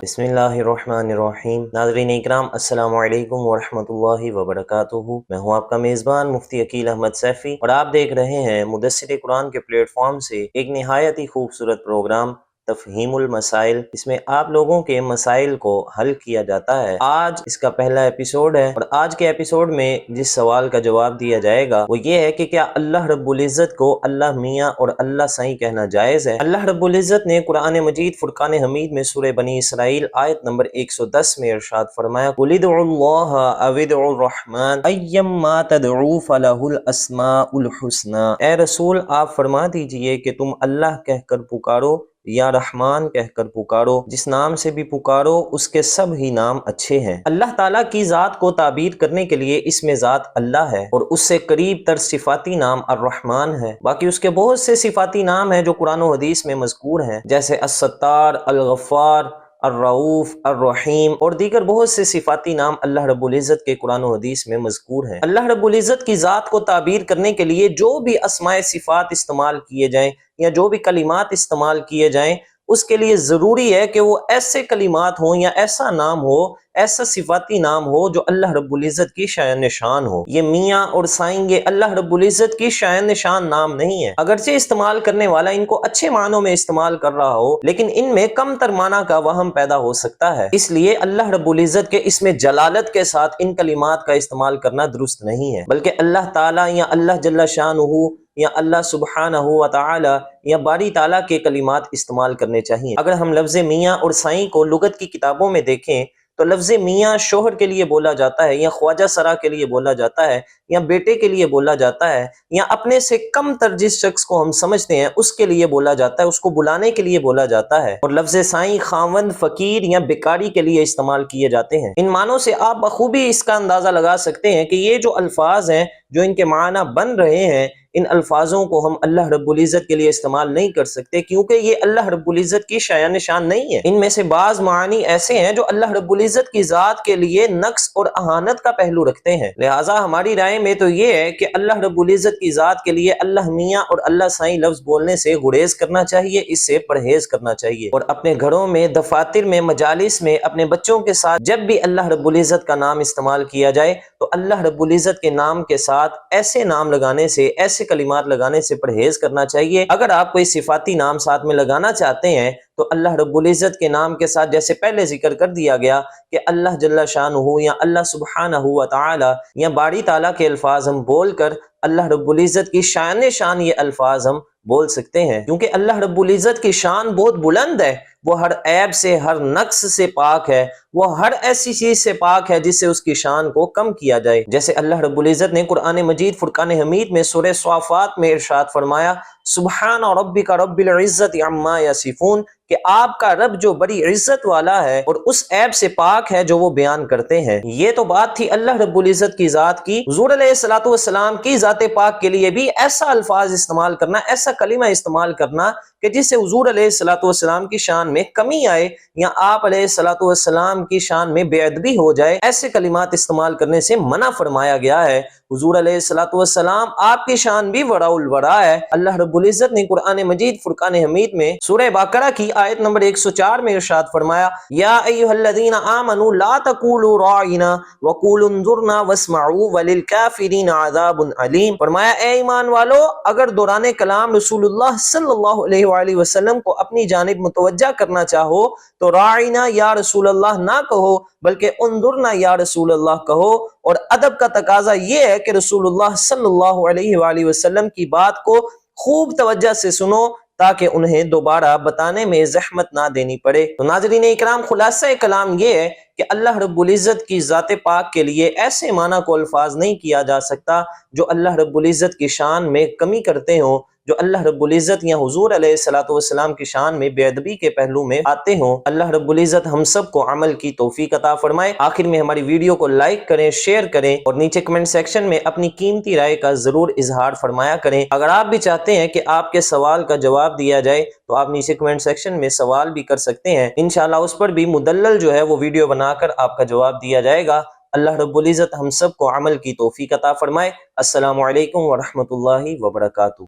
बिस्मिल्लाहिर्रहमानिर्रहीम। नाज़रीन इकराम, अस्सलामु अलैकुम वरहमतुल्लाहि वबरकातुहू। मैं हूँ आपका मेज़बान मुफ्ती अकील अहमद सैफ़ी और आप देख रहे हैं मुदस्सिर कुरान के प्लेटफॉर्म से एक निहायत ही खूबसूरत प्रोग्राम तफ़हीमुल मसाइल। इसमें आप लोगों के मसाइल को हल किया जाता है। आज इसका पहला एपिसोड है और आज के एपिसोड में जिस सवाल का जवाब दिया जाएगा वो ये है कि क्या अल्लाह रब्बुल इज़्ज़त को अल्लाह मियाँ और अल्लाह साईं कहना जायज़ है? अल्लाह रब्बुल इज़्ज़त ने कुरान मजीद फुरकान हमीद में सूरह बनी इसराइल आयत नंबर 110 में इरशाद फरमाया, कुल उदउल्लाह अव उदउर रहमान अय्यम्मा तदउ फलहुल अस्माउल हुस्ना। ए रसूल, आप फरमा दीजिए कि तुम अल्लाह कहकर पुकारो या रहमान कहकर पुकारो, जिस नाम से भी पुकारो उसके सब ही नाम अच्छे हैं। अल्लाह ताला की ज़ात को ताबीर करने के लिए इसमें ज़ात अल्लाह है और उससे करीब तर सिफाती नाम अर्रहमान है। बाकी उसके बहुत से सिफाती नाम हैं जो कुरान और हदीस में मज़कूर हैं, जैसे अस्सत्तार, अल-गफ़्फ़ार, अर्रऊफ, अर्रहीम और दीगर बहुत से सिफाती नाम अल्लाह रब्बुल इज़्ज़त के कुरान और हदीस में मज़कूर हैं। अल्लाह रब्बुल इज़्ज़त की ज़ात को ताबीर करने के लिए जो भी अस्माए सिफ़ात इस्तेमाल किए जाएं या जो भी कलिमात इस्तेमाल किए जाएं, उसके लिए ज़रूरी है कि वो ऐसे कलिमात हों या ऐसा नाम हो, ऐसा सिफाती नाम हो जो अल्लाह रब्बुल इज़्ज़त की शान निशान हो। ये मियाँ और साईं ये अल्लाह रब्बुल इज़्ज़त की शान निशान नाम नहीं है। अगरचे इस्तेमाल करने वाला इनको अच्छे मानों में इस्तेमाल कर रहा हो, लेकिन इनमें कम तर माना का वहम पैदा हो सकता है। इसलिए अल्लाह रब्बुल इज़्ज़त के इसमें जलालत के साथ इन कलिमात का इस्तेमाल करना दुरुस्त नहीं है, बल्कि अल्लाह ताला या अल्लाह जल्ला शानुहु या अल्लाह सुब्हानहु व तआला या बारी ताला के कलिमात इस्तेमाल करने चाहिए। अगर हम लफ्ज़ मियाँ और साईं को लुगत की किताबों में देखें तो लफ्ज़ मियाँ शोहर के लिए बोला जाता है या ख्वाजा सरा के लिए बोला जाता है या बेटे के लिए बोला जाता है या अपने से कम तर जिस शख्स को हम समझते हैं उसके लिए बोला जाता है, उसको बुलाने के लिए बोला जाता है। और लफ्ज़ साईं खावंद, फ़कीर या बेकारी के लिए इस्तेमाल किए जाते हैं। इन मानों से आप बखूबी इसका अंदाज़ा लगा सकते हैं कि ये जो अल्फाज हैं जो इनके माना बन रहे हैं, इन अल्फाजों को हम अल्लाह रब्बुल इज़्ज़त के लिए इस्तेमाल नहीं कर सकते, क्योंकि ये अल्लाह रब्बुल इज़्ज़त की शान निशान नहीं है। इनमें से बाज़ मानी ऐसे हैं जो अल्लाह रब्बुल इज़्ज़त की ज़ात के लिए नक्स और अहानत का पहलू रखते हैं। लिहाजा हमारी राय में तो ये है कि अल्लाह रब्बुल इज़्ज़त की ज़ात के लिए अल्लाह मियाँ और अल्लाह साईं लफ्ज़ बोलने से गुरेज करना चाहिए, इससे परहेज करना चाहिए। और अपने घरों में, दफातर में, मजालिस में अपने बच्चों के साथ जब भी अल्लाह रब्बुल इज़्ज़त का नाम इस्तेमाल किया जाए तो अल्लाह रब्बुल इज़्ज़त के नाम के साथ ऐसे नाम लगाने से, ऐसे कलिमात लगाने से परहेज करना चाहिए। अगर आप कोई सिफाती नाम साथ में लगाना चाहते हैं तो अल्लाह रब्बुल इज़्ज़त के नाम के साथ, जैसे पहले जिक्र कर दिया गया कि अल्लाह जल्ला शानुहु या अल्लाह सुब्हानहु व तआला या बारी ताला के अल्फाज हम बोलकर अल्लाह रब्बुल इज़्ज़त की शान शान ये अल्फाज हम बोल सकते हैं, क्योंकि अल्लाह रब्बुल इज़्ज़त की शान बहुत बुलंद है। वो हर ऐब से, हर नक्स से पाक है, वो हर ऐसी चीज से पाक है जिससे उसकी शान को कम किया जाए। जैसे अल्लाह रब्बुल इज़्ज़त ने कुरान मजीद फुरकान हमीद में सूरह स्वाफात में इरशाद फरमाया, सुब्हान रब्बिका रब्बिल इज़्ज़ति अम्मा यसिफून, कि आपका रब जो बड़ी इज्जत वाला है और उस ऐब से पाक है जो वो बयान करते हैं। ये तो बात थी अल्लाह रब्बुल इज़्ज़त की ज़ात की। हुज़ूर अलैहिस्सलातु वस्सलाम की ज़ात पाक के लिए भी ऐसा अल्फाज इस्तेमाल करना, ऐसा कलिमा इस्तेमाल करना कि जिससे हुज़ूर अलैहिस्सलातु वस्सलाम की शान में कमी आए या आप अलैहिस्सलातु वस्सलाम की शान में बेअदबी हो जाए, ऐसे कलिमात इस्तेमाल करने से मना फरमाया गया है। हुज़ूर अलैहिस्सलातु वस्सलाम आपकी शान भी वराउल वरा है। अल्लाह रब्बुल इज़्ज़त ने कुरान मजीद फुरकान हमीद में सूरह बकरा की आयत नंबर 104 में इरशाद फरमाया, या अय्युहल्लज़ीना आमनू ला तक़ूलू राइना व क़ूलू उन्ज़ुरना वस्मऊ वलिल काफ़िरीन अज़ाबुन अलीम। फरमाया, ए ईमान वालो, अगर दौरान कलाम रसूलुल्लाह सल्लल्लाहु अलैहि वसल्लम को अपनी जानिब मुतवज्जा करना चाहो तो राइना या रसूलल्लाह ना कहो, बल्कि उन्ज़ुरना या रसूलल्लाह कहो। और अदब का तकाजा ये है कि रसूलुल्लाह सल्लल्लाहु अलैहि वसल्लम की बात को खूब तवज्जो से सुनो ताकि उन्हें दोबारा बताने में ज़हमत ना देनी पड़े। तो नाज़रीन इकराम, खुलासा कलाम ये है कि अल्लाह रब्बुल इज़्ज़त की ज़ात पाक के लिए ऐसे माना को अल्फाज नहीं किया जा सकता जो अल्लाह रब्बुल इज़्ज़त की शान में कमी करते हों, जो अल्लाह रब्बुल इज़्ज़त या हुज़ूर अलैहिस्सलातु वस्सलाम की शान में बेअदबी के पहलू में आते हों। अल्लाह रब्बुल इज़्ज़त हम सब को अमल की तौफीक अता फरमाए। आखिर में हमारी वीडियो को लाइक करें, शेयर करें और नीचे कमेंट सेक्शन में अपनी कीमती राय का जरूर इजहार फरमाया करें। अगर आप भी चाहते हैं कि आपके सवाल का जवाब दिया जाए तो आप नीचे कमेंट सेक्शन में सवाल भी कर सकते हैं। इंशाल्लाह उस पर भी मुदल्लल जो है वो वीडियो बनाकर आपका जवाब दिया जाएगा। अल्लाह रब्बुल इज़्ज़त हम सब को अमल की तौफीक अता फरमाए। अस्सलामु अलैकुम व रहमतुल्लाहि व बरकातुहू।